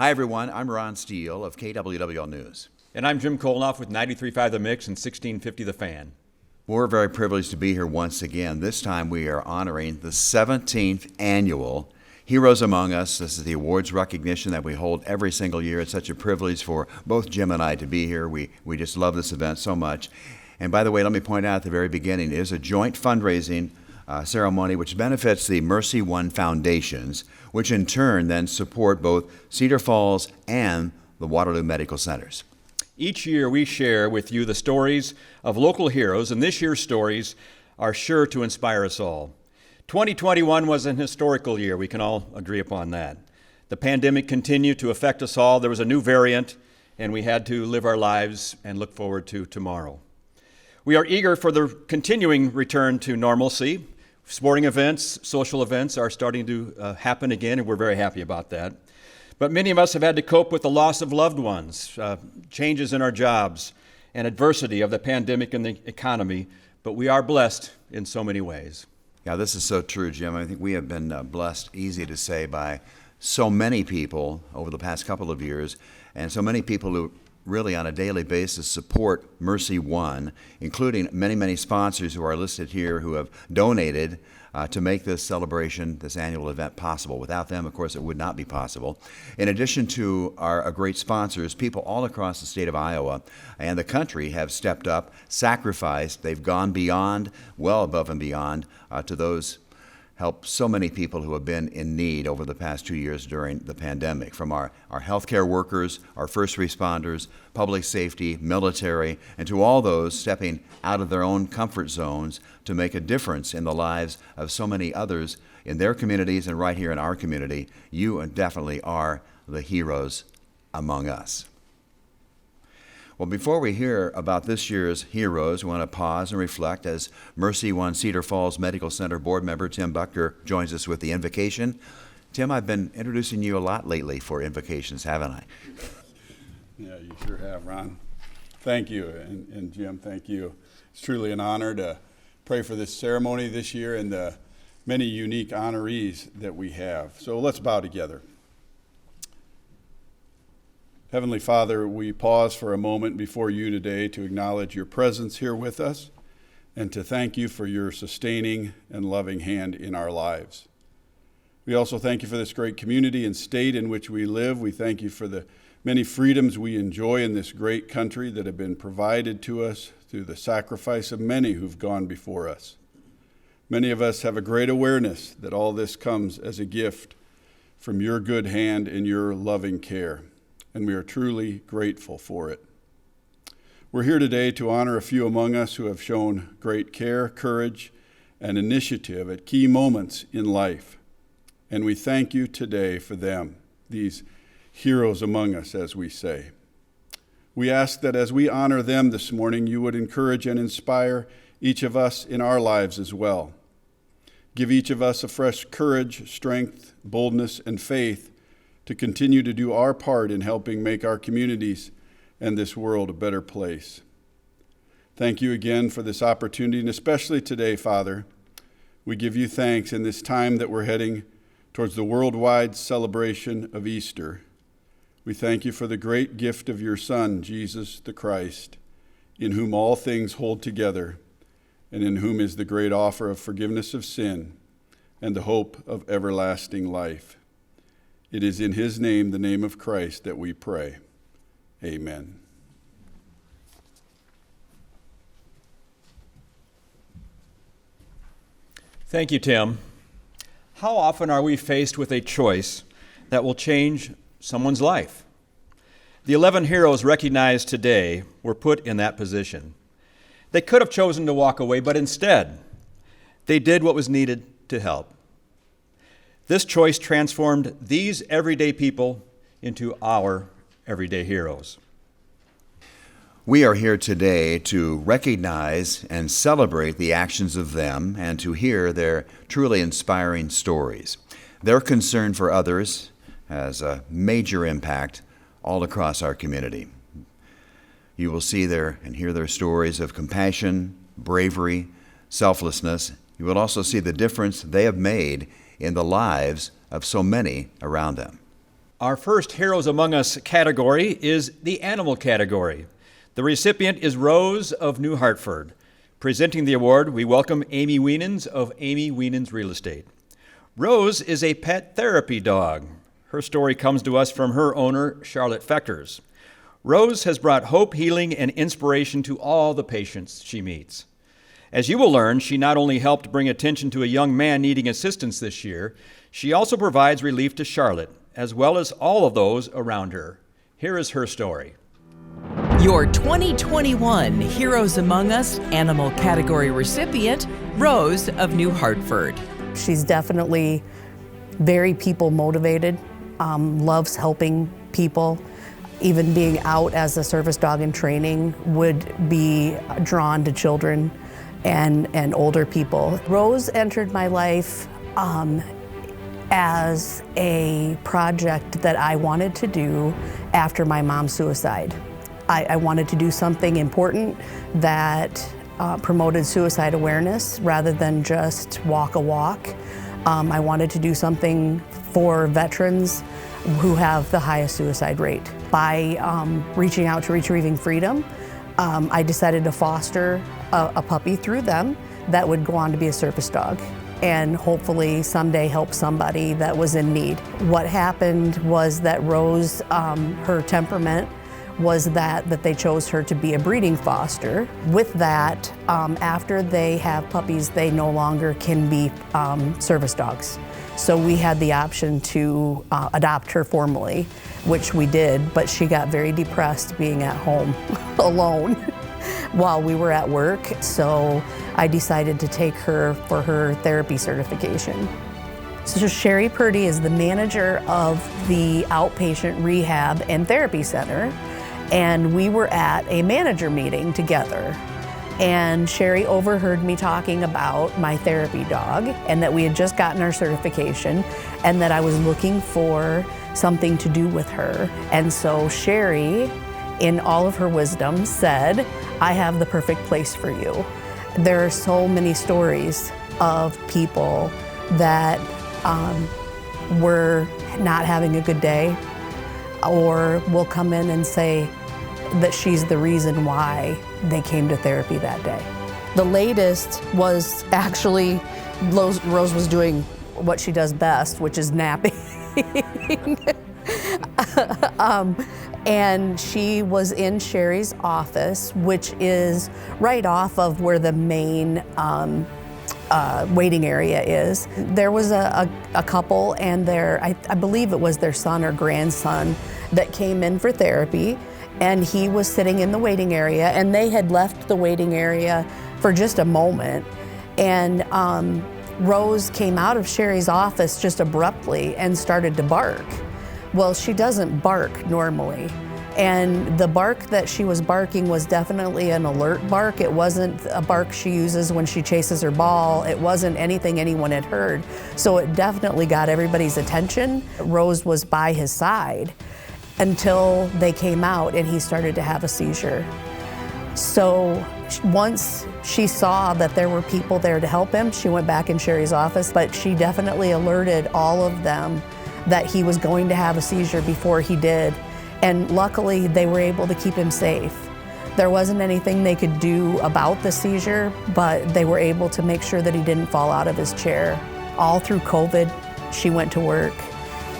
Hi, everyone. I'm Ron Steele of KWWL News. And I'm Jim Kolnoff with 93.5 The Mix and 1650 The Fan. We're very privileged to be here once again. This time we are honoring the 17th annual Heroes Among Us. This is the awards recognition that we hold every single year. It's such a privilege for both Jim and I to be here. We just love this event so much. And by the way, let me point out at the very beginning, it is a joint fundraising ceremony which benefits the MercyOne foundations, which in turn then support both Cedar Falls and the Waterloo Medical Centers. Each year we share with you the stories of local heroes, and this year's stories are sure to inspire us all. 2021 was an historical year. We can all agree upon that. The pandemic continued to affect us all. There was a new variant, and we had to live our lives and look forward to tomorrow. We are eager for the continuing return to normalcy. Sporting events, social events are starting to happen again, and we're very happy about that. But many of us have had to cope with the loss of loved ones, changes in our jobs, and adversity of the pandemic and the economy, but we are blessed in so many ways. Yeah, this is so true, Jim. I think we have been blessed, easy to say, by so many people over the past couple of years, and so many people who really on a daily basis support MercyOne, including many, many sponsors who are listed here who have donated to make this celebration, this annual event possible. Without them, of course, it would not be possible. In addition to our great sponsors, people all across the state of Iowa and the country have stepped up, sacrificed. They've gone beyond, well above and beyond, to those help so many people who have been in need over the past 2 years during the pandemic, from our healthcare workers, our first responders, public safety, military, and to all those stepping out of their own comfort zones to make a difference in the lives of so many others in their communities and right here in our community. You definitely are the heroes among us. Well, before we hear about this year's heroes, we want to pause and reflect as MercyOne Cedar Falls Medical Center board member Tim Buckner joins us with the invocation. Tim, I've been introducing you a lot lately for invocations, haven't I? Yeah, you sure have, Ron. Thank you, and Jim, thank you. It's truly an honor to pray for this ceremony this year and the many unique honorees that we have. So let's bow together. Heavenly Father, we pause for a moment before you today to acknowledge your presence here with us and to thank you for your sustaining and loving hand in our lives. We also thank you for this great community and state in which we live. We thank you for the many freedoms we enjoy in this great country that have been provided to us through the sacrifice of many who've gone before us. Many of us have a great awareness that all this comes as a gift from your good hand and your loving care, and we are truly grateful for it. We're here today to honor a few among us who have shown great care, courage, and initiative at key moments in life, and we thank you today for them, these heroes among us, as we say. We ask that as we honor them this morning, you would encourage and inspire each of us in our lives as well. Give each of us a fresh courage, strength, boldness, and faith to continue to do our part in helping make our communities and this world a better place. Thank you again for this opportunity, and especially today, Father. We give you thanks in this time that we're heading towards the worldwide celebration of Easter. We thank you for the great gift of your Son, Jesus the Christ, in whom all things hold together, and in whom is the great offer of forgiveness of sin and the hope of everlasting life. It is in his name, the name of Christ, that we pray. Amen. Thank you, Tim. How often are we faced with a choice that will change someone's life? The 11 heroes recognized today were put in that position. They could have chosen to walk away, but instead, they did what was needed to help. This choice transformed these everyday people into our everyday heroes. We are here today to recognize and celebrate the actions of them and to hear their truly inspiring stories. Their concern for others has a major impact all across our community. You will see and hear their stories of compassion, bravery, selflessness. You will also see the difference they have made in the lives of so many around them. Our first Heroes Among Us category is the animal category. The recipient is Rose of New Hartford. Presenting the award, we welcome Amy Wienens of Amy Wienens Real Estate. Rose is a pet therapy dog. Her story comes to us from her owner, Charlotte Feckers. Rose has brought hope, healing, and inspiration to all the patients she meets. As you will learn, she not only helped bring attention to a young man needing assistance this year, she also provides relief to Charlotte, as well as all of those around her. Here is her story. Your 2021 Heroes Among Us animal category recipient, Rose of New Hartford. She's definitely very people motivated, loves helping people. Even being out as a service dog in training would be drawn to children and older people. Rose entered my life as a project that I wanted to do after my mom's suicide. I wanted to do something important that promoted suicide awareness rather than just walk a walk. I wanted to do something for veterans who have the highest suicide rate. By reaching out to Retrieving Freedom, I decided to foster a puppy through them that would go on to be a service dog and hopefully someday help somebody that was in need. What happened was that Rose, her temperament was that they chose her to be a breeding foster. With that, after they have puppies, they no longer can be service dogs. So we had the option to adopt her formally, which we did, but she got very depressed being at home alone while we were at work. So I decided to take her for her therapy certification. So Sherry Purdy is the manager of the outpatient rehab and therapy center, and we were at a manager meeting together. And Sherry overheard me talking about my therapy dog and that we had just gotten our certification and that I was looking for something to do with her. And so Sherry, in all of her wisdom, said, "I have the perfect place for you." There are so many stories of people that were not having a good day or will come in and say that she's the reason why they came to therapy that day. The latest was actually Rose was doing what she does best, which is napping. And she was in Sherry's office, which is right off of where the main waiting area is. There was a couple and I believe it was their son or grandson that came in for therapy, and he was sitting in the waiting area, and they had left the waiting area for just a moment. And Rose came out of Sherry's office just abruptly and started to bark. Well, she doesn't bark normally. And the bark that she was barking was definitely an alert bark. It wasn't a bark she uses when she chases her ball. It wasn't anything anyone had heard. So it definitely got everybody's attention. Rose was by his side until they came out and he started to have a seizure. So once she saw that there were people there to help him, she went back in Sherry's office, but she definitely alerted all of them that he was going to have a seizure before he did. And luckily, they were able to keep him safe. There wasn't anything they could do about the seizure, but they were able to make sure that he didn't fall out of his chair. All through COVID, she went to work.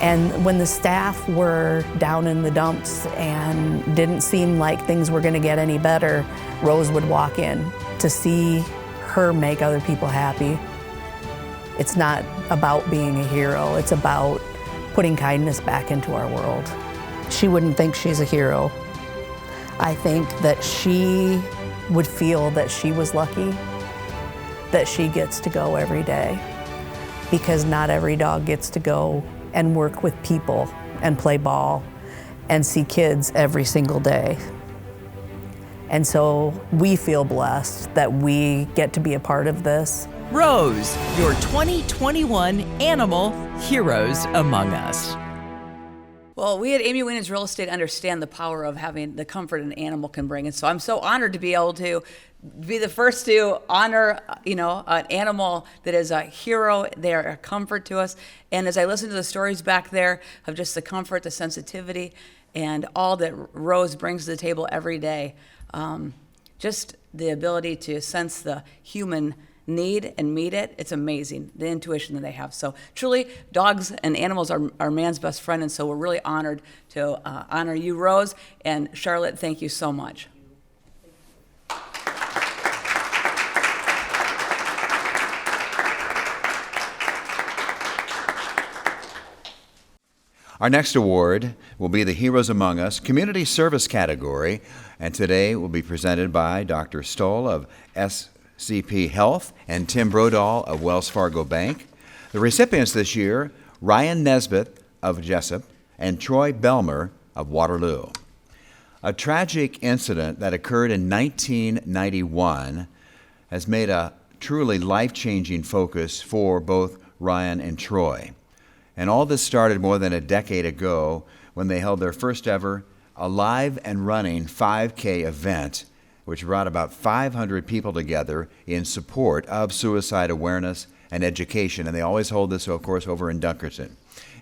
And when the staff were down in the dumps and didn't seem like things were gonna get any better, Rose would walk in to see her make other people happy. It's not about being a hero, it's about putting kindness back into our world. She wouldn't think she's a hero. I think that she would feel that she was lucky that she gets to go every day, because not every dog gets to go and work with people and play ball and see kids every single day. And so we feel blessed that we get to be a part of this. Rose, your 2021 Animal Heroes Among Us. Well, we at Amy Wienand's Real Estate understand the power of having the comfort an animal can bring. And so I'm so honored to be able to be the first to honor, an animal that is a hero. They are a comfort to us. And as I listen to the stories back there of just the comfort, the sensitivity, and all that Rose brings to the table every day, just the ability to sense the human need and meet it, it's amazing, the intuition that they have. So truly, dogs and animals are man's best friend, and so we're really honored to honor you, Rose. And Charlotte, thank you so much. Our next award will be the Heroes Among Us Community Service category, and today will be presented by Dr. Stoll of SCP Health and Tim Brodahl of Wells Fargo Bank. The recipients this year, Ryan Nesbitt of Jessup and Troy Belmer of Waterloo. A tragic incident that occurred in 1991 has made a truly life-changing focus for both Ryan and Troy. And all this started more than a decade ago when they held their first ever alive and running 5K event, which brought about 500 people together in support of suicide awareness and education. And they always hold this, of course, over in Dunkerton.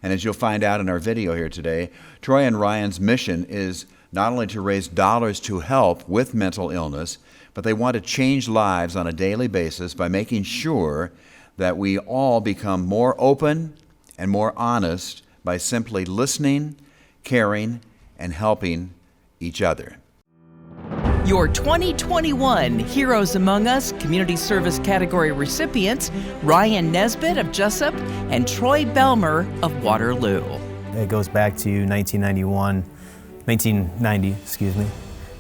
And as you'll find out in our video here today, Troy and Ryan's mission is not only to raise dollars to help with mental illness, but they want to change lives on a daily basis by making sure that we all become more open and more honest by simply listening, caring, and helping each other. Your 2021 Heroes Among Us Community Service category recipients, Ryan Nesbitt of Jessup and Troy Belmer of Waterloo. It goes back to 1990,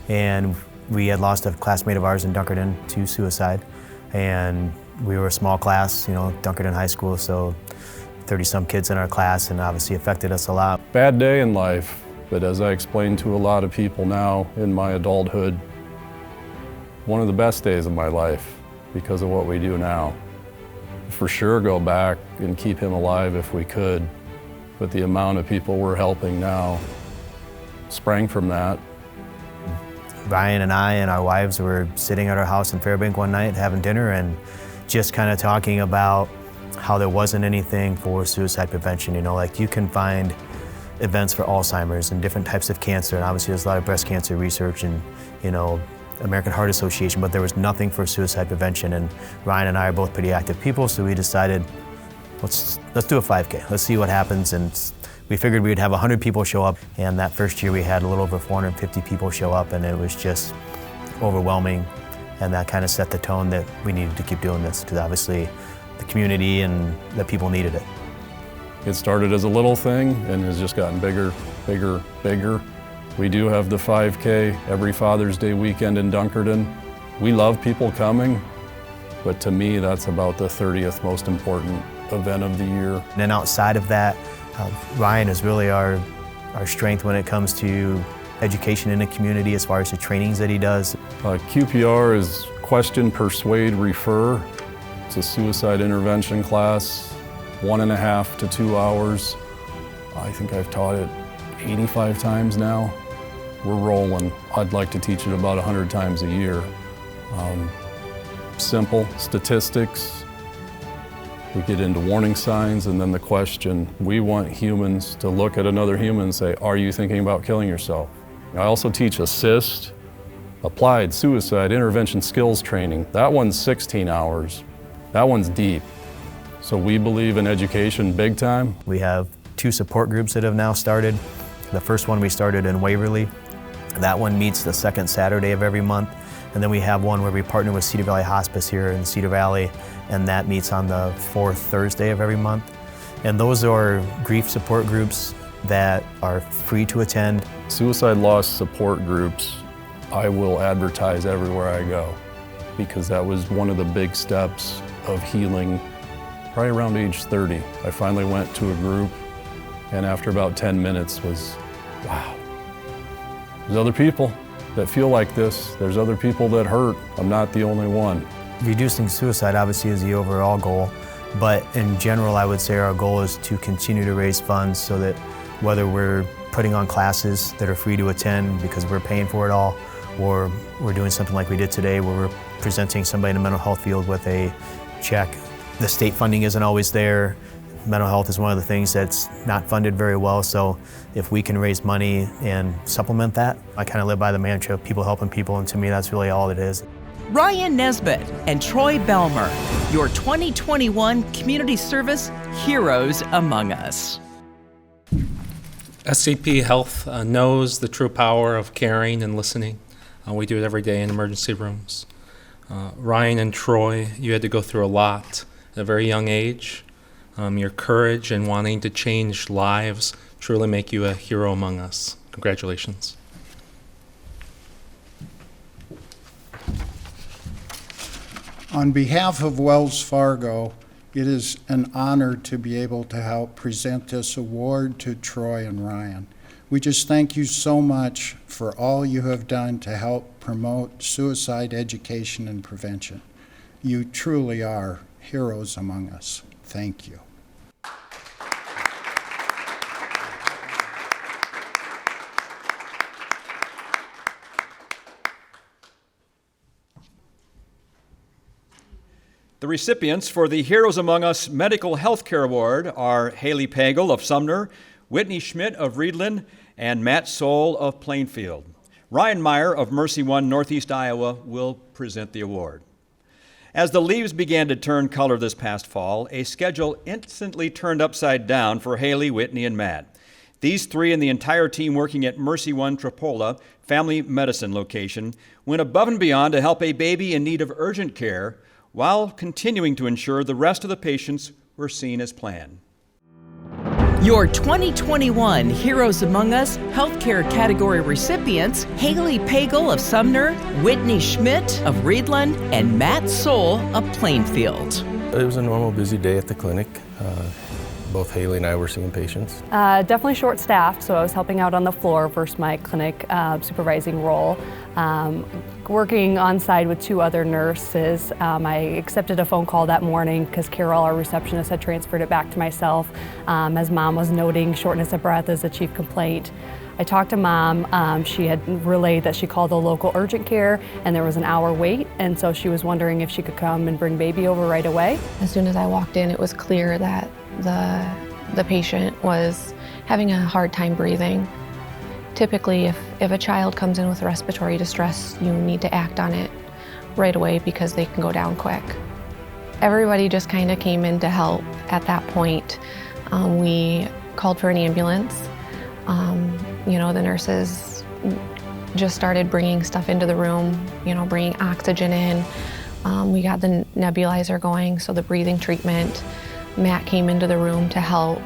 and we had lost a classmate of ours in Dunkerton to suicide, and we were a small class, Dunkerton High School, so 30-some kids in our class, and obviously affected us a lot. Bad day in life, but as I explained to a lot of people now in my adulthood, one of the best days of my life because of what we do now. For sure go back and keep him alive if we could, but the amount of people we're helping now sprang from that. Ryan and I and our wives were sitting at our house in Fairbank one night having dinner and just kind of talking about how there wasn't anything for suicide prevention. Like you can find events for Alzheimer's and different types of cancer, and obviously there's a lot of breast cancer research and, American Heart Association, but there was nothing for suicide prevention. And Ryan and I are both pretty active people, so we decided, let's do a 5K. Let's see what happens. And we figured we'd have 100 people show up, and that first year we had a little over 450 people show up, and it was just overwhelming. And that kind of set the tone that we needed to keep doing this, because obviously the community and the people needed it. It started as a little thing and has just gotten bigger, bigger, bigger. We do have the 5K every Father's Day weekend in Dunkerton. We love people coming, but to me that's about the 30th most important event of the year. And then outside of that, Ryan is really our strength when it comes to education in the community as far as the trainings that he does. QPR is Question, Persuade, Refer. It's a suicide intervention class, 1.5 to 2 hours. I think I've taught it 85 times now. We're rolling. I'd like to teach it about 100 times a year. Simple statistics. We get into warning signs and then the question. We want humans to look at another human and say, are you thinking about killing yourself? I also teach assist, applied suicide intervention skills training. That one's 16 hours. That one's deep. So we believe in education big time. We have 2 support groups that have now started. The first one we started in Waverly. That one meets the second Saturday of every month. And then we have one where we partner with Cedar Valley Hospice here in Cedar Valley, and that meets on the 4th Thursday of every month. And those are grief support groups that are free to attend. Suicide loss support groups, I will advertise everywhere I go because that was one of the big steps of healing probably around age 30. I finally went to a group and after about 10 minutes was, wow, there's other people that feel like this. There's other people that hurt. I'm not the only one. Reducing suicide obviously is the overall goal, but in general I would say our goal is to continue to raise funds so that whether we're putting on classes that are free to attend because we're paying for it all, or we're doing something like we did today where we're presenting somebody in the mental health field with a check. The state funding isn't always there. Mental health is one of the things that's not funded very well, so if we can raise money and supplement that, I kind of live by the mantra of people helping people, and to me that's really all it is. Ryan Nesbitt and Troy Belmer, your 2021 Community Service Heroes Among Us. SCP Health knows the true power of caring and listening. We do it every day in emergency rooms. Ryan and Troy, you had to go through a lot at a very young age. Your courage and wanting to change lives truly make you a hero among us. Congratulations. On behalf of Wells Fargo, it is an honor to be able to help present this award to Troy and Ryan. We just thank you so much for all you have done to help promote suicide education and prevention. You truly are heroes among us. Thank you. The recipients for the Heroes Among Us Medical Healthcare Award are Haley Pagel of Sumner, Whitney Schmidt of Reedland, and Matt Soul of Plainfield. Ryan Meyer of MercyOne Northeast Iowa will present the award. As the leaves began to turn color this past fall, a schedule instantly turned upside down for Haley, Whitney, and Matt. These three and the entire team working at MercyOne Trappola Family Medicine location went above and beyond to help a baby in need of urgent care while continuing to ensure the rest of the patients were seen as planned. Your 2021 Heroes Among Us healthcare category recipients, Haley Pagel of Sumner, Whitney Schmidt of Reedland, and Matt Soul of Plainfield. It was a normal busy day at the clinic. Both Haley and I were seeing patients. Definitely short-staffed, so I was helping out on the floor versus my clinic supervising role. Working on side with two other nurses. I accepted a phone call that morning because Carol, our receptionist, had transferred it back to myself as Mom was noting shortness of breath as a chief complaint. I talked to Mom. She had relayed that she called the local urgent care and there was an hour wait, and so she was wondering if she could come and bring baby over right away. As soon as I walked in, it was clear that the patient was having a hard time breathing. Typically, if a child comes in with respiratory distress, you need to act on it right away because they can go down quick. Everybody just kind of came in to help at that point. We called for an ambulance. The nurses just started bringing stuff into the room, bringing oxygen in. We got the nebulizer going, so the breathing treatment. Matt came into the room to help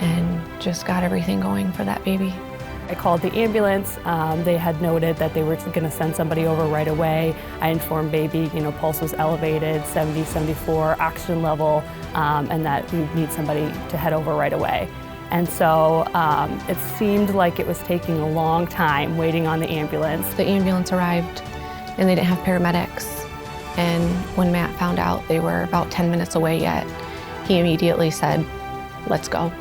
and just got everything going for that baby. I called the ambulance. They had noted that they were going to send somebody over right away. I informed baby, pulse was elevated, 70, 74, oxygen level, and that we need somebody to head over right away. And so it seemed like it was taking a long time waiting on the ambulance. The ambulance arrived and they didn't have paramedics. And when Matt found out they were about 10 minutes away yet, he immediately said, "Let's go."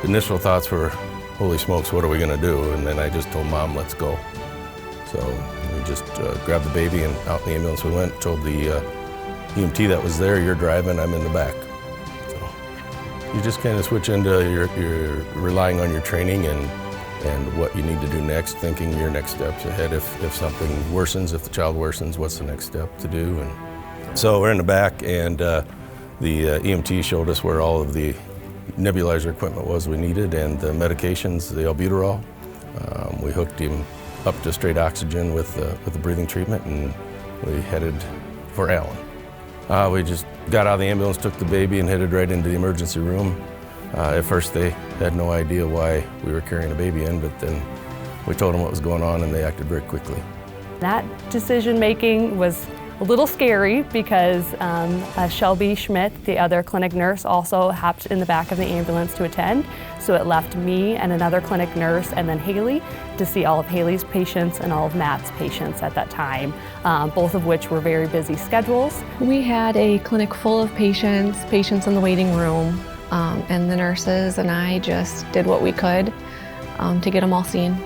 Initial thoughts were, holy smokes, what are we going to do? And then I just told Mom, let's go. So we just grabbed the baby and out in the ambulance we went, told the EMT that was there, you're driving, I'm in the back. So you just kind of switch into your relying on your training and what you need to do next, thinking your next steps ahead. If something worsens, if the child worsens, what's the next step to do? And so we're in the back, and the EMT showed us where all of the nebulizer equipment was we needed, and the medications, the albuterol. We hooked him up to straight oxygen with the breathing treatment, and we headed for Allen. We just got out of the ambulance, took the baby, and headed right into the emergency room. At first, they had no idea why we were carrying a baby in, but then we told them what was going on, and they acted very quickly. That decision making was a little scary because Shelby Schmidt, the other clinic nurse, also hopped in the back of the ambulance to attend. So it left me and another clinic nurse and then Haley to see all of Haley's patients and all of Matt's patients at that time, both of which were very busy schedules. We had a clinic full of patients in the waiting room. And the nurses and I just did what we could to get them all seen.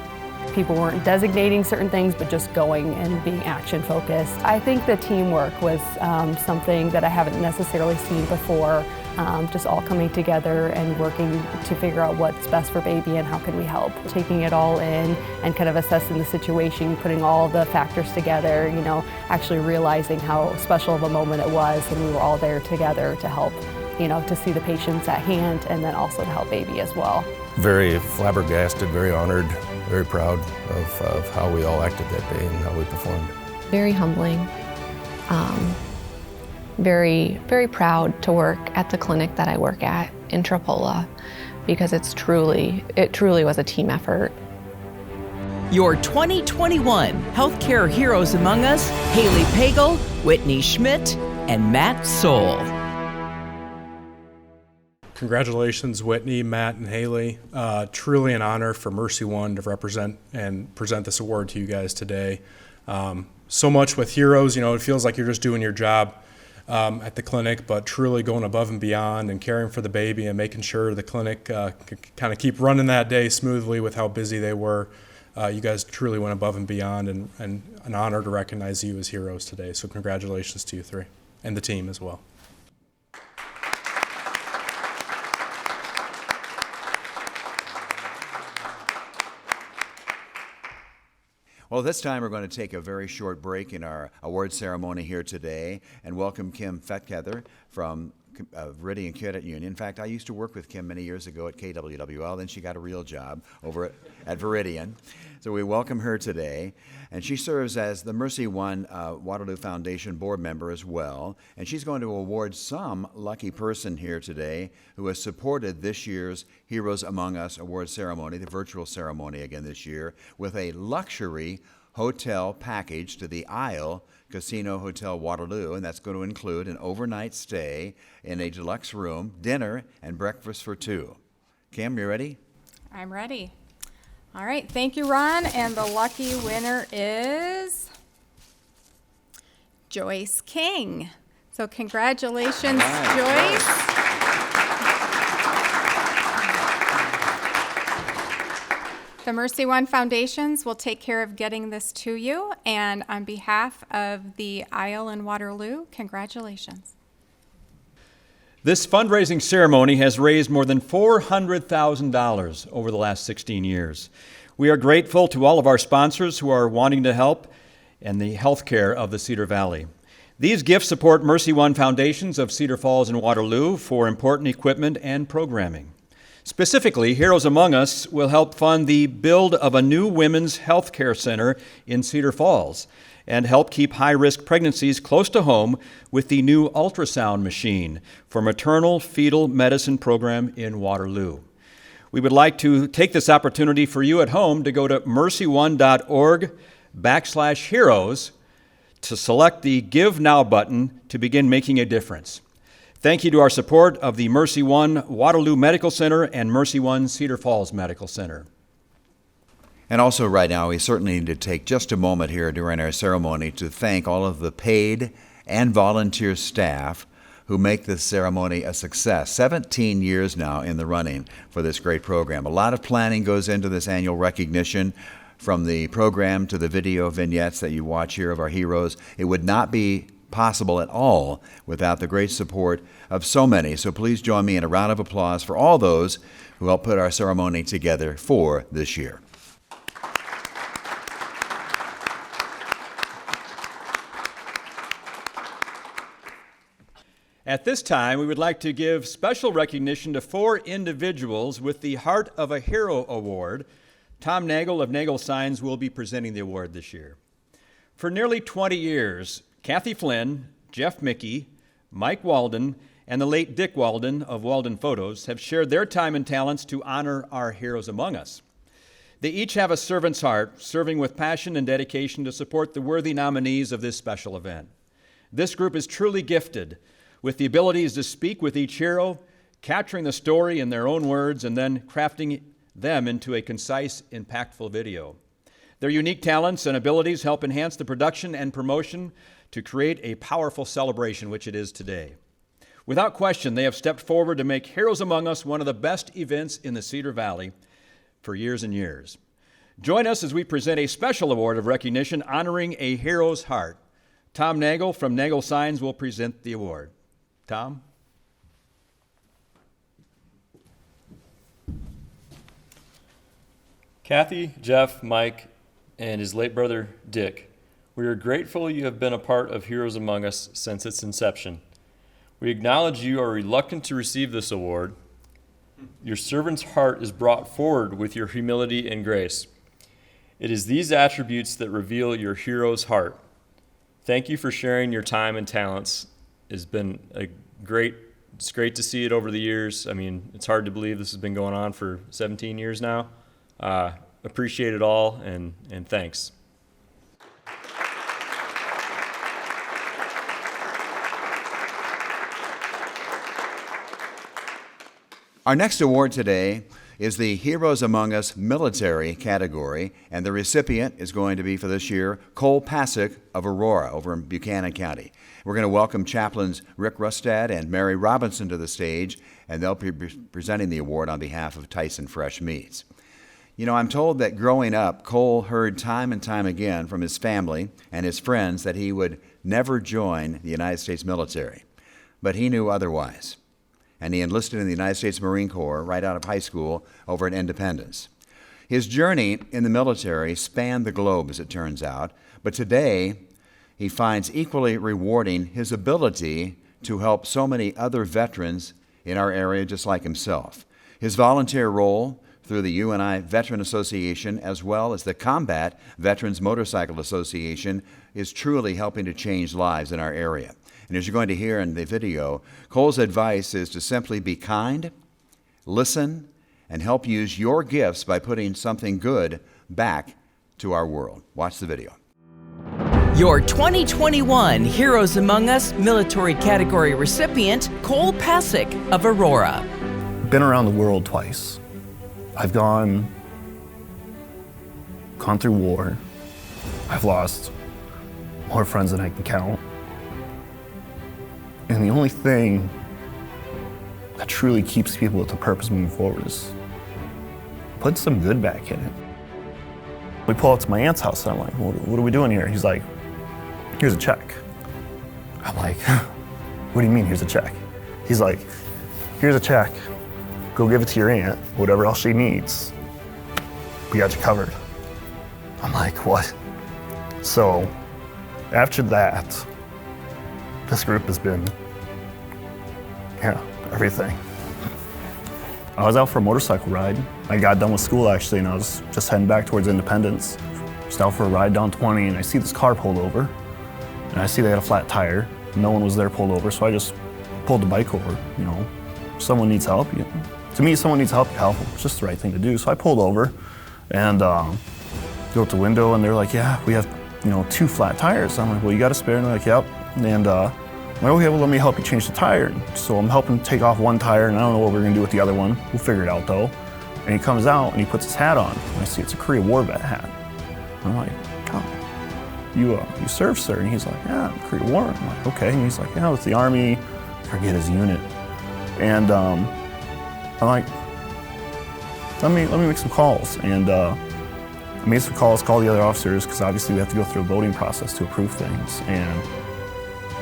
People weren't designating certain things, but just going and being action focused. I think the teamwork was something that I haven't necessarily seen before, just all coming together and working to figure out what's best for baby and how can we help. Taking it all in and kind of assessing the situation, putting all the factors together, you know, actually realizing how special of a moment it was when we were all there together to help, you know, to see the patients at hand and then also to help baby as well. Very flabbergasted, very honored, very proud of how we all acted that day and how we performed. Very humbling. Very, very proud to work at the clinic that I work at in Trappola because it truly was a team effort. Your 2021 Healthcare Heroes Among Us, Haley Pagel, Whitney Schmidt, and Matt Soul. Congratulations, Whitney, Matt, and Haley. Truly an honor for MercyOne to represent and present this award to you guys today. So much with Heroes, you know, it feels like you're just doing your job at the clinic, but truly going above and beyond and caring for the baby and making sure the clinic could kind of keep running that day smoothly with how busy they were. You guys truly went above and beyond, and an honor to recognize you as heroes today. So congratulations to you three and the team as well. Well, this time we're going to take a very short break in our award ceremony here today and welcome Kim Fetkether from Viridian Credit Union. In fact, I used to work with Kim many years ago at KWWL. Then she got a real job over at Viridian. So we welcome her today. And she serves as the MercyOne Waterloo Foundation board member as well. And she's going to award some lucky person here today who has supported this year's Heroes Among Us award ceremony, the virtual ceremony again this year, with a luxury hotel package to the Isle Casino Hotel Waterloo, and that's going to include an overnight stay in a deluxe room, dinner, and breakfast for two. Kim, you ready? I'm ready. All right, thank you, Ron. And the lucky winner is Joyce King. So congratulations, Joyce. The MercyOne Foundations will take care of getting this to you. And on behalf of the Isle in Waterloo, congratulations. This fundraising ceremony has raised more than $400,000 over the last 16 years. We are grateful to all of our sponsors who are wanting to help and the health care of the Cedar Valley. These gifts support MercyOne Foundations of Cedar Falls and Waterloo for important equipment and programming. Specifically, Heroes Among Us will help fund the build of a new women's health care center in Cedar Falls and help keep high-risk pregnancies close to home with the new ultrasound machine for maternal fetal medicine program in Waterloo. We would like to take this opportunity for you at home to go to mercyone.org/heroes to select the Give Now button to begin making a difference. Thank you to our support of the MercyOne Waterloo Medical Center and MercyOne Cedar Falls Medical Center. And also right now, we certainly need to take just a moment here during our ceremony to thank all of the paid and volunteer staff who make this ceremony a success. 17 years now in the running for this great program. A lot of planning goes into this annual recognition, from the program to the video vignettes that you watch here of our heroes. It would not be possible at all without the great support of so many. So please join me in a round of applause for all those who helped put our ceremony together for this year. At this time, we would like to give special recognition to 4 individuals with the Heart of a Hero Award. Tom Nagel of Nagel Signs will be presenting the award this year. For nearly 20 years, Kathy Flynn, Jeff Mickey, Mike Walden, and the late Dick Walden of Walden Photos have shared their time and talents to honor our Heroes Among Us. They each have a servant's heart, serving with passion and dedication to support the worthy nominees of this special event. This group is truly gifted with the abilities to speak with each hero, capturing the story in their own words, and then crafting them into a concise, impactful video. Their unique talents and abilities help enhance the production and promotion to create a powerful celebration, which it is today. Without question, they have stepped forward to make Heroes Among Us one of the best events in the Cedar Valley for years and years. Join us as we present a special award of recognition honoring a hero's heart. Tom Nagel from Nagel Signs will present the award. Tom? Kathy, Jeff, Mike, and his late brother, Dick, we are grateful you have been a part of Heroes Among Us since its inception. We acknowledge you are reluctant to receive this award. Your servant's heart is brought forward with your humility and grace. It is these attributes that reveal your hero's heart. Thank you for sharing your time and talents. It's been it's great to see it over the years. I mean, it's hard to believe this has been going on for 17 years now. Appreciate it all, and thanks. Our next award today is the Heroes Among Us military category, and the recipient is going to be for this year Cole Pasick of Aurora over in Buchanan County. We're going to welcome chaplains Rick Rustad and Mary Robinson to the stage, and they'll be presenting the award on behalf of Tyson Fresh Meats. You know, I'm told that growing up, Cole heard time and time again from his family and his friends that he would never join the United States military, but he knew otherwise. And he enlisted in the United States Marine Corps right out of high school over at Independence. His journey in the military spanned the globe, as it turns out, but today he finds equally rewarding his ability to help so many other veterans in our area just like himself. His volunteer role through the UNI Veteran Association as well as the Combat Veterans Motorcycle Association is truly helping to change lives in our area. And as you're going to hear in the video, Cole's advice is to simply be kind, listen, and help use your gifts by putting something good back to our world. Watch the video. Your 2021 Heroes Among Us military category recipient, Cole Pasick of Aurora. Been around the world twice. I've gone through war. I've lost more friends than I can count. And the only thing that truly keeps people with a purpose moving forward is putting some good back in it. We pull up to my aunt's house and I'm like, what are we doing here? He's like, here's a check. I'm like, what do you mean here's a check? He's like, here's a check. Go give it to your aunt, whatever else she needs. We got you covered. I'm like, what? So after that, this group has been, everything. I was out for a motorcycle ride. I got done with school actually, and I was just heading back towards Independence. Just out for a ride down 20, and I see this car pulled over, and I see they had a flat tire. No one was there pulled over, so I just pulled the bike over. You know, someone needs help. To me, someone needs help, you help them. It's just the right thing to do. So I pulled over, and go out the window, and they're like, yeah, we have 2 flat tires. I'm like, well, you got a spare? And they're like, yep. And I'm like, okay, well, let me help you change the tire. So I'm helping take off one tire, and I don't know what we're gonna do with the other one. We'll figure it out though. And he comes out and he puts his hat on. And I see it's a Korean War vet hat. I'm like, oh, you serve, sir? And he's like, yeah, I'm Korean War. I'm like, okay. And he's like, yeah, with the Army. I forget his unit. And I'm like, let me make some calls. And I made some calls, called the other officers, because obviously we have to go through a voting process to approve things. And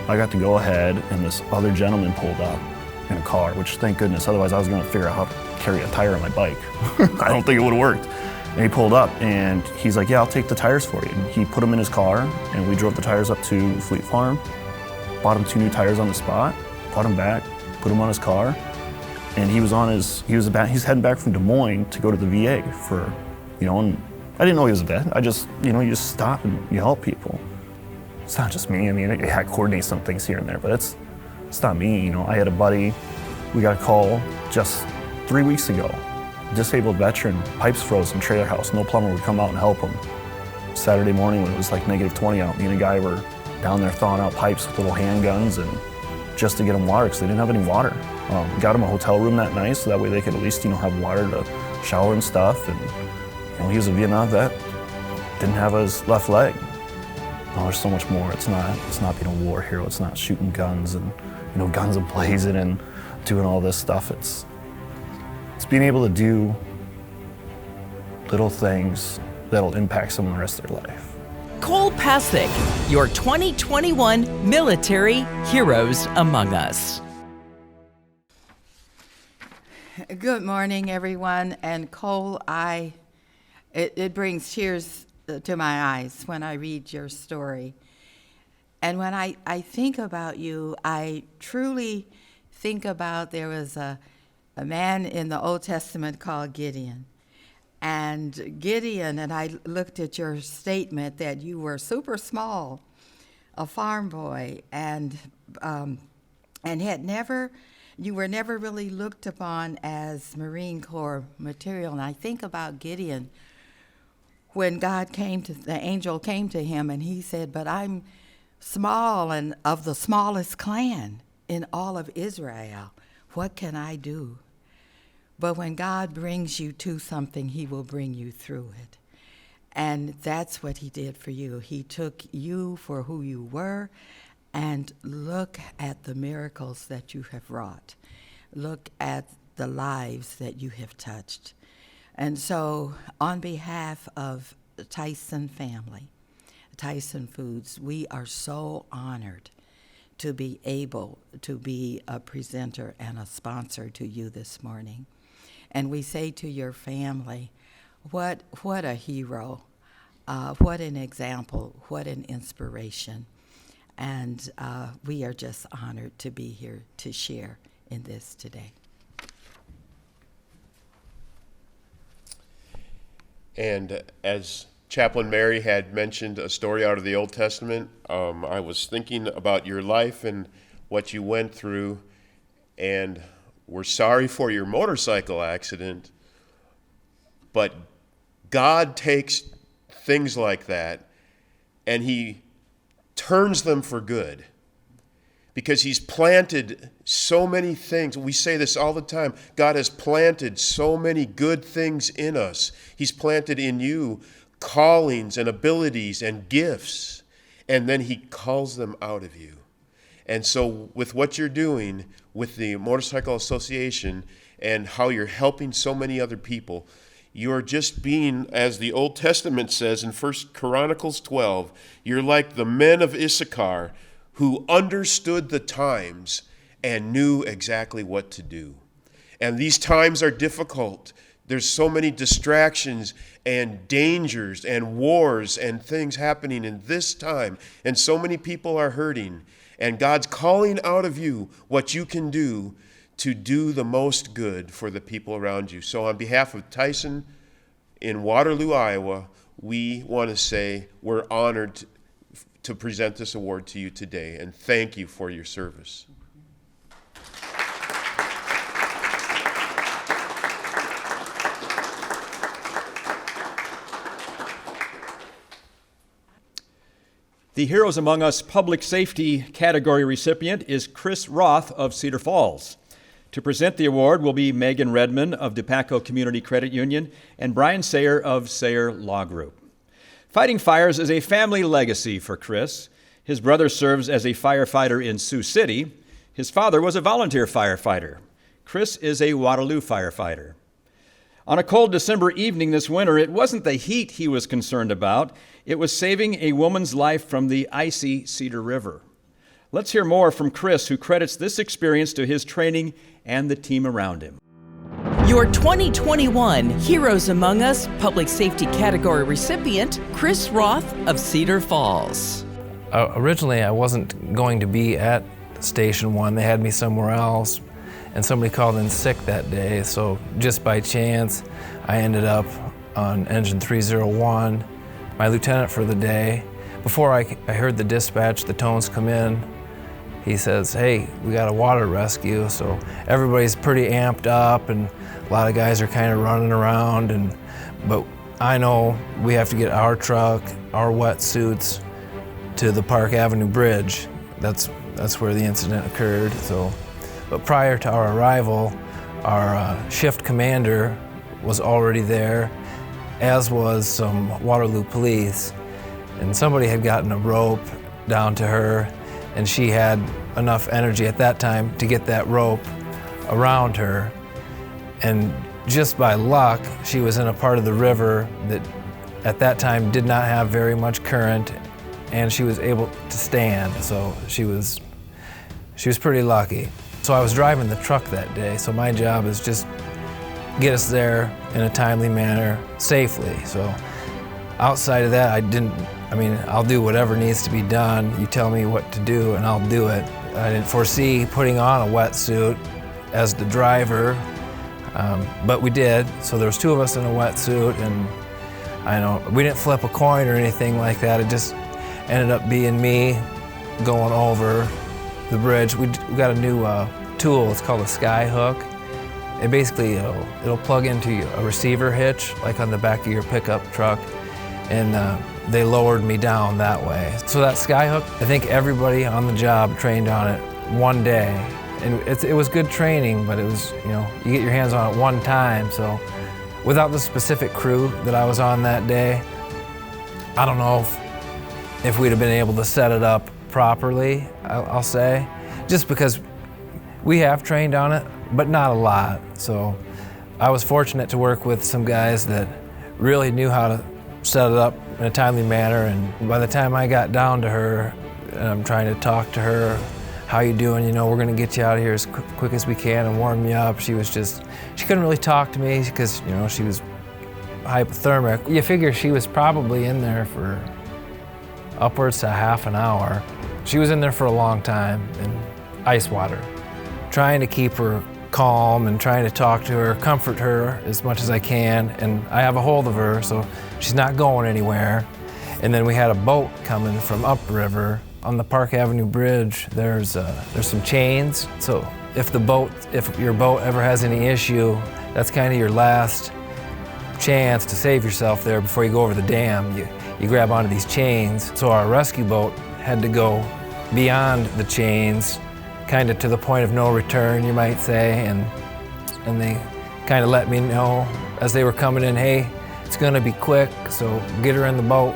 I got to go ahead, and this other gentleman pulled up in a car, which thank goodness, otherwise I was gonna figure out how to carry a tire on my bike. I don't think it would've worked. And he pulled up, and he's like, yeah, I'll take the tires for you. And he put them in his car, and we drove the tires up to Fleet Farm, bought him 2 new tires on the spot, brought him back, put them on his car, and he's heading back from Des Moines to go to the VA for, and I didn't know he was a vet. I just, you just stop and you help people. It's not just me. I mean, I coordinate some things here and there, but it's not me. I had a buddy, we got a call just 3 weeks ago. Disabled veteran, pipes froze in trailer house. No plumber would come out and help him. Saturday morning when it was like -20 out, me and a guy were down there thawing out pipes with little handguns and just to get them water because they didn't have any water. Got them a hotel room that night so that way they could at least, have water to shower and stuff. And he was a Vietnam vet, didn't have his left leg. Oh, there's so much more. It's not being a war hero. It's not shooting guns and guns a-blazing and doing all this stuff. It's being able to do little things that'll impact someone the rest of their life. Cole Pasick, your 2021 Military Heroes Among Us. Good morning, everyone. And Cole, it brings tears to my eyes when I read your story. And when I think about you, I truly think about there was a man in the Old Testament called Gideon. And Gideon, and I looked at your statement that you were super small, a farm boy, and you were never really looked upon as Marine Corps material. And I think about Gideon when the angel came to him and he said, but I'm small and of the smallest clan in all of Israel. What can I do? But when God brings you to something, he will bring you through it. And that's what he did for you. He took you for who you were, and look at the miracles that you have wrought. Look at the lives that you have touched. And so on behalf of the Tyson family, Tyson Foods, we are so honored to be able to be a presenter and a sponsor to you this morning. And we say to your family, what a hero, what an example, what an inspiration. And we are just honored to be here to share in this today. And as Chaplain Mary had mentioned a story out of the Old Testament, I was thinking about your life and what you went through, and we're sorry for your motorcycle accident, but God takes things like that and he turns them for good, because he's planted so many things. We say this all the time. God has planted so many good things in us. He's planted in you callings and abilities and gifts, and then he calls them out of you. And so with what you're doing with the Motorcycle Association and how you're helping so many other people, you're just being, as the Old Testament says in 1 Chronicles 12, you're like the men of Issachar who understood the times and knew exactly what to do. And these times are difficult. There's so many distractions and dangers and wars and things happening in this time, and so many people are hurting. And God's calling out of you what you can do to do the most good for the people around you. So on behalf of Tyson in Waterloo, Iowa, we want to say we're honored to present this award to you today, and thank you for your service. The Heroes Among Us Public Safety category recipient is Chris Roth of Cedar Falls. To present the award will be Megan Redman of DePaco Community Credit Union and Brian Sayer of Sayer Law Group. Fighting fires is a family legacy for Chris. His brother serves as a firefighter in Sioux City. His father was a volunteer firefighter. Chris is a Waterloo firefighter. On a cold December evening this winter, it wasn't the heat he was concerned about. It was saving a woman's life from the icy Cedar River. Let's hear more from Chris, who credits this experience to his training and the team around him. Your 2021 Heroes Among Us Public Safety category recipient, Chris Roth of Cedar Falls. Originally, I wasn't going to be at Station 1. They had me somewhere else, and somebody called in sick that day, so just by chance, I ended up on engine 301, my lieutenant for the day. Before I heard the dispatch, the tones come in. He says, "Hey, we got a water rescue," so everybody's pretty amped up, and a lot of guys are kind of running around, but I know we have to get our truck, our wetsuits, to the Park Avenue Bridge. That's where the incident occurred. But prior to our arrival, our shift commander was already there, as was some Waterloo police. And somebody had gotten a rope down to her, and she had enough energy at that time to get that rope around her. And just by luck, she was in a part of the river that at that time did not have very much current, and she was able to stand, so she was pretty lucky. So I was driving the truck that day, so my job is just get us there in a timely manner, safely. So outside of that, I'll do whatever needs to be done. You tell me what to do and I'll do it. I didn't foresee putting on a wetsuit as the driver, but we did. So there was 2 of us in a wetsuit, and we didn't flip a coin or anything like that. It just ended up being me going over the bridge. We got a new tool, it's called a sky hook. It basically, it'll plug into a receiver hitch, like on the back of your pickup truck, and they lowered me down that way. So that sky hook, I think everybody on the job trained on it one day. And it was good training, but it was, you get your hands on it one time. So without the specific crew that I was on that day, I don't know if we'd have been able to set it up properly, I'll say, just because we have trained on it, but not a lot. So I was fortunate to work with some guys that really knew how to set it up in a timely manner, and by the time I got down to her and I'm trying to talk to her, how you doing, we're gonna get you out of here as quick as we can and warm you up. She couldn't really talk to me because, she was hypothermic. You figure she was probably in there for upwards to half an hour. She was in there for a long time in ice water. Trying to keep her calm and trying to talk to her, comfort her as much as I can, and I have a hold of her, so she's not going anywhere. And then we had a boat coming from upriver. On the Park Avenue Bridge, there's some chains, so if your boat ever has any issue, that's kind of your last chance to save yourself there before you go over the dam. You grab onto these chains. So our rescue boat had to go beyond the chains, kind of to the point of no return, you might say, and they kind of let me know as they were coming in, hey, it's gonna be quick, so get her in the boat.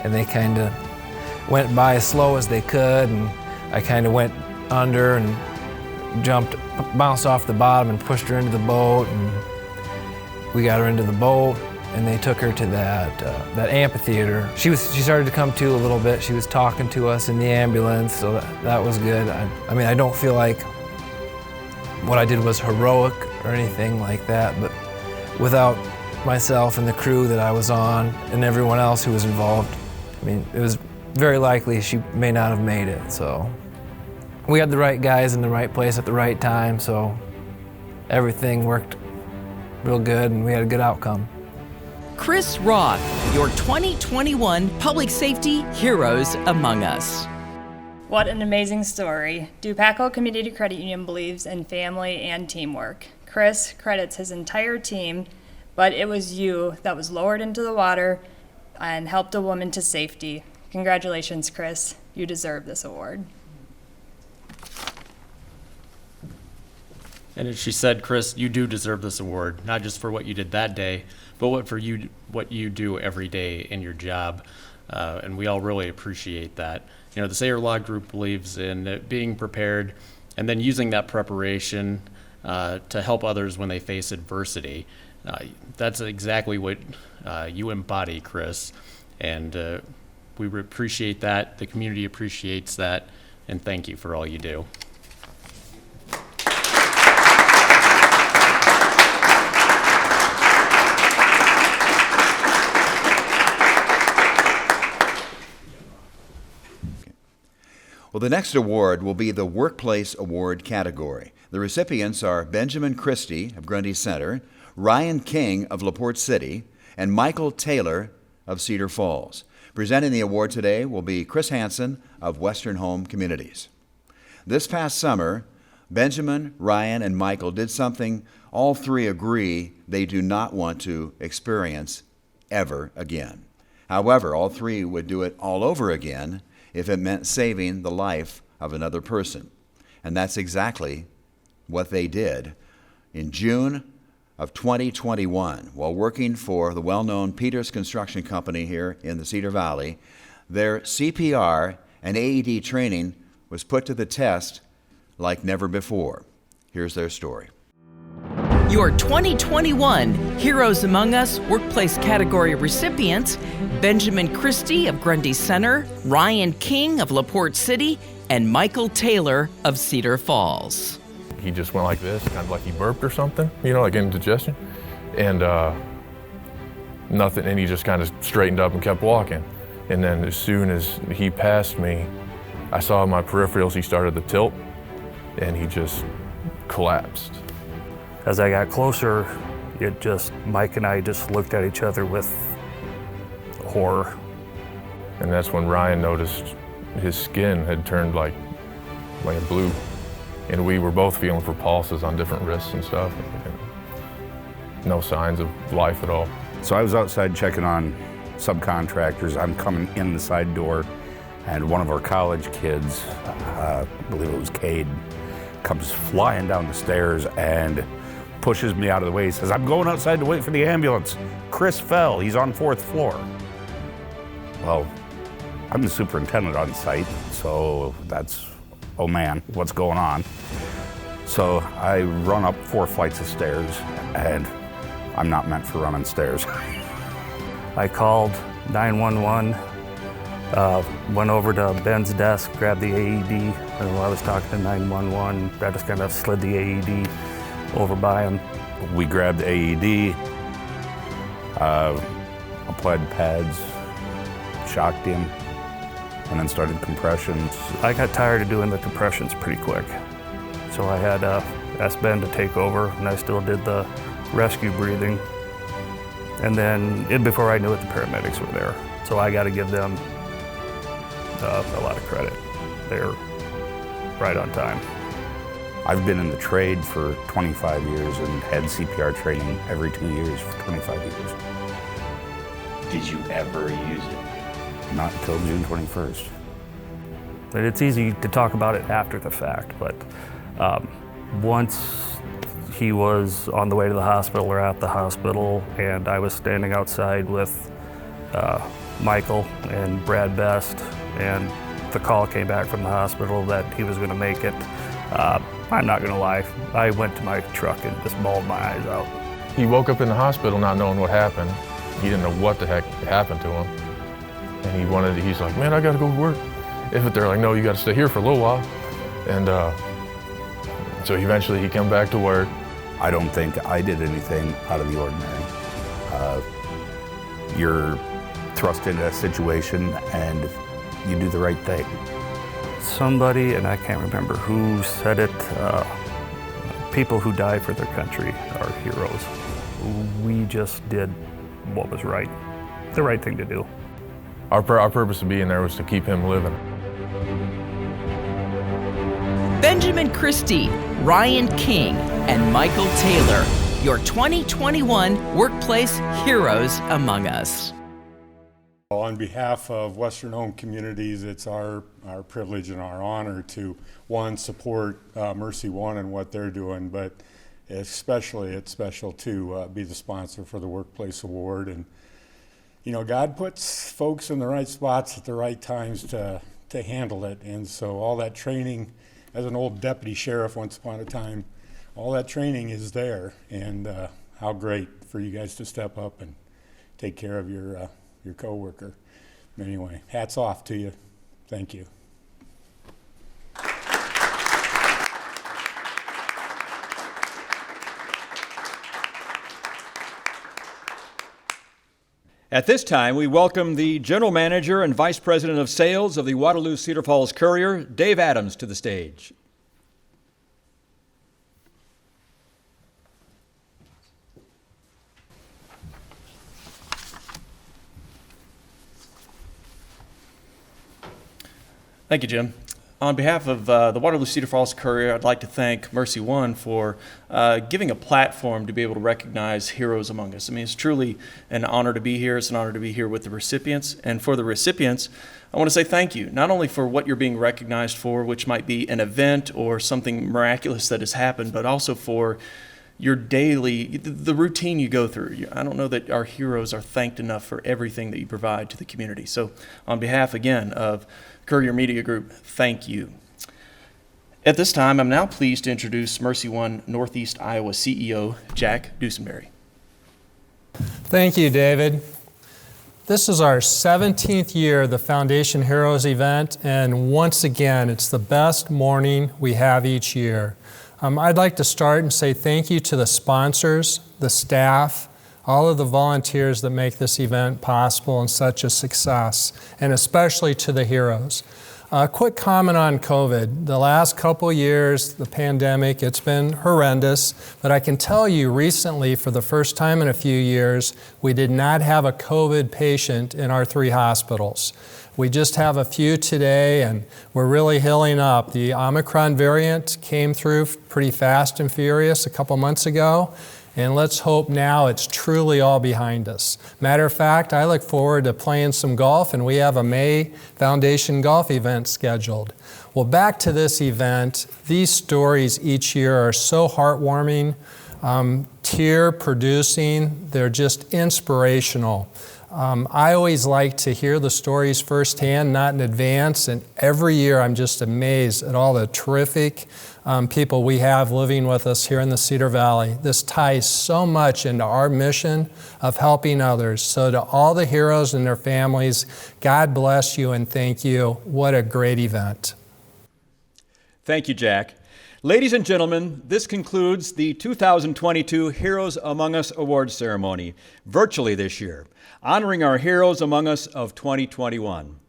And they kind of went by as slow as they could, and I kind of went under and bounced off the bottom and pushed her into the boat, and we got her into the boat, and they took her to that amphitheater. She started to come to a little bit. She was talking to us in the ambulance, so that was good. I don't feel like what I did was heroic or anything like that, but without myself and the crew that I was on and everyone else who was involved, it was very likely she may not have made it. So we had the right guys in the right place at the right time, so everything worked real good and we had a good outcome. Chris Roth, your 2021 Public Safety Heroes Among Us. What an amazing story. Dupaco Community Credit Union believes in family and teamwork. Chris credits his entire team, but it was you that was lowered into the water and helped a woman to safety. Congratulations, Chris. You deserve this award. And as she said, Chris, you do deserve this award, not just for what you did that day, but what you do every day in your job. And we all really appreciate that. The Sayer Law Group believes in being prepared and then using that preparation to help others when they face adversity. That's exactly what you embody, Chris. And we appreciate that. The community appreciates that. And thank you for all you do. Well, the next award will be the Workplace Award category. The recipients are Benjamin Christie of Grundy Center, Ryan King of LaPorte City, and Michael Taylor of Cedar Falls. Presenting the award today will be Chris Hansen of Western Home Communities. This past summer, Benjamin, Ryan, and Michael did something all three agree they do not want to experience ever again. However, all three would do it all over again if it meant saving the life of another person. And that's exactly what they did. In June of 2021, while working for the well-known Peters Construction Company here in the Cedar Valley, their CPR and AED training was put to the test like never before. Here's their story. Your 2021 Heroes Among Us Workplace Category recipients: Benjamin Christie of Grundy Center, Ryan King of LaPorte City, and Michael Taylor of Cedar Falls. He just went like this, kind of like he burped or something, like indigestion, and nothing, and he just kind of straightened up and kept walking. And then as soon as he passed me, I saw in my peripherals he started to tilt, and he just collapsed. As I got closer, Mike and I just looked at each other with horror. And that's when Ryan noticed his skin had turned like blue. And we were both feeling for pulses on different wrists and stuff. And no signs of life at all. So I was outside checking on subcontractors. I'm coming in the side door, and one of our college kids, I believe it was Cade, comes flying down the stairs and pushes me out of the way. He says, "I'm going outside to wait for the ambulance. Chris fell, he's on 4th floor." Well, I'm the superintendent on site, so that's, oh man, what's going on? So I run up 4 flights of stairs, and I'm not meant for running stairs. I called 911, went over to Ben's desk, grabbed the AED, and while I was talking to 911, I just kind of slid the AED over by him. We grabbed the AED, applied pads, shocked him, and then started compressions. I got tired of doing the compressions pretty quick, so I had asked Ben to take over, and I still did the rescue breathing. And then before I knew it, the paramedics were there. So I got to give them a lot of credit. They're right on time. I've been in the trade for 25 years and had CPR training every 2 years for 25 years. Did you ever use it? Not until June 21st. But it's easy to talk about it after the fact, but once he was on the way to the hospital or at the hospital, and I was standing outside with Michael and Brad Best, and the call came back from the hospital that he was going to make it. I'm not going to lie, I went to my truck and just bawled my eyes out. He woke up in the hospital not knowing what happened. He didn't know what the heck happened to him. And he's like, "Man, I got to go to work." But they're like, "No, you got to stay here for a little while." And so eventually he came back to work. I don't think I did anything out of the ordinary. You're thrust into a situation and you do the right thing. Somebody, and I can't remember who said it, people who die for their country are heroes. We just did what was right, the right thing to do. Our purpose of being there was to keep him living. Benjamin Christie, Ryan King, and Michael Taylor, your 2021 Workplace Heroes Among Us. On behalf of Western Home Communities, it's our privilege and our honor to, one, support MercyOne and what they're doing, but especially it's special to be the sponsor for the Workplace Award. And God puts folks in the right spots at the right times to handle it. And so all that training, as an old deputy sheriff once upon a time, all that training is there. And how great for you guys to step up and take care of your coworker. Anyway, hats off to you. Thank you. At this time, we welcome the General Manager and Vice President of Sales of the Waterloo Cedar Falls Courier, Dave Adams, to the stage. Thank you, Jim. On behalf of the Waterloo Cedar Falls Courier, I'd like to thank MercyOne for giving a platform to be able to recognize heroes among us. I mean, it's truly an honor to be here. It's an honor to be here with the recipients. And for the recipients, I want to say thank you, not only for what you're being recognized for, which might be an event or something miraculous that has happened, but also for your daily, the routine you go through. I don't know that our heroes are thanked enough for everything that you provide to the community. So on behalf, again, of Courier Media Group, thank you. At this time, I'm now pleased to introduce MercyOne Northeast Iowa CEO, Jack Dusenberry. Thank you, David. This is our 17th year of the Foundation Heroes event, and once again, it's the best morning we have each year. I'd like to start and say thank you to the sponsors, the staff, all of the volunteers that make this event possible and such a success, and especially to the heroes. A quick comment on COVID. The last couple years, the pandemic, it's been horrendous, but I can tell you recently, for the first time in a few years, we did not have a COVID patient in our 3 hospitals. We just have a few today, and we're really healing up. The Omicron variant came through pretty fast and furious a couple months ago, and let's hope now it's truly all behind us. Matter of fact, I look forward to playing some golf, and we have a May Foundation golf event scheduled. Well, back to this event, these stories each year are so heartwarming, tear-producing, they're just inspirational. I always like to hear the stories firsthand, not in advance, and every year I'm just amazed at all the terrific people we have living with us here in the Cedar Valley. This ties so much into our mission of helping others. So to all the heroes and their families, God bless you and thank you. What a great event. Thank you, Jack. Ladies and gentlemen, this concludes the 2022 Heroes Among Us Awards ceremony, virtually this year, honoring our Heroes Among Us of 2021.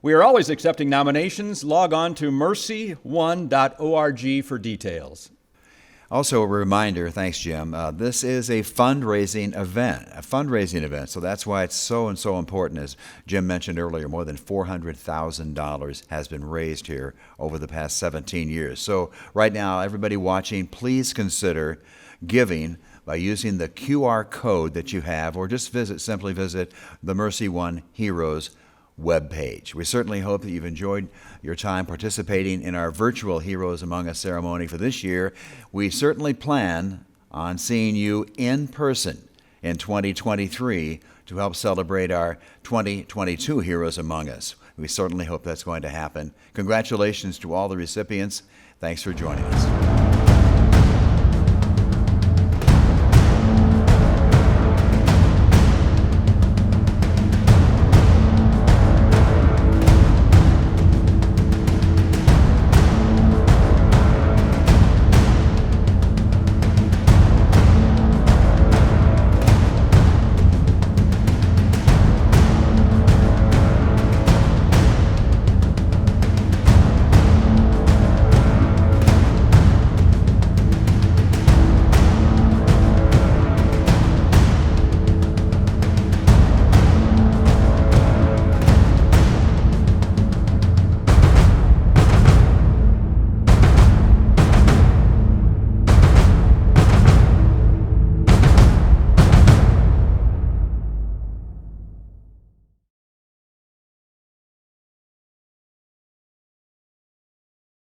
We are always accepting nominations. Log on to MercyOne.org for details. Also, a reminder, thanks, Jim, this is a fundraising event, so that's why it's so important. As Jim mentioned earlier, more than $400,000 has been raised here over the past 17 years. So right now, everybody watching, please consider giving by using the QR code that you have, or just simply visit the MercyOne Heroes webpage. We certainly hope that you've enjoyed your time participating in our virtual Heroes Among Us ceremony for this year. We certainly plan on seeing you in person in 2023 to help celebrate our 2022 Heroes Among Us. We certainly hope that's going to happen. Congratulations to all the recipients. Thanks for joining us.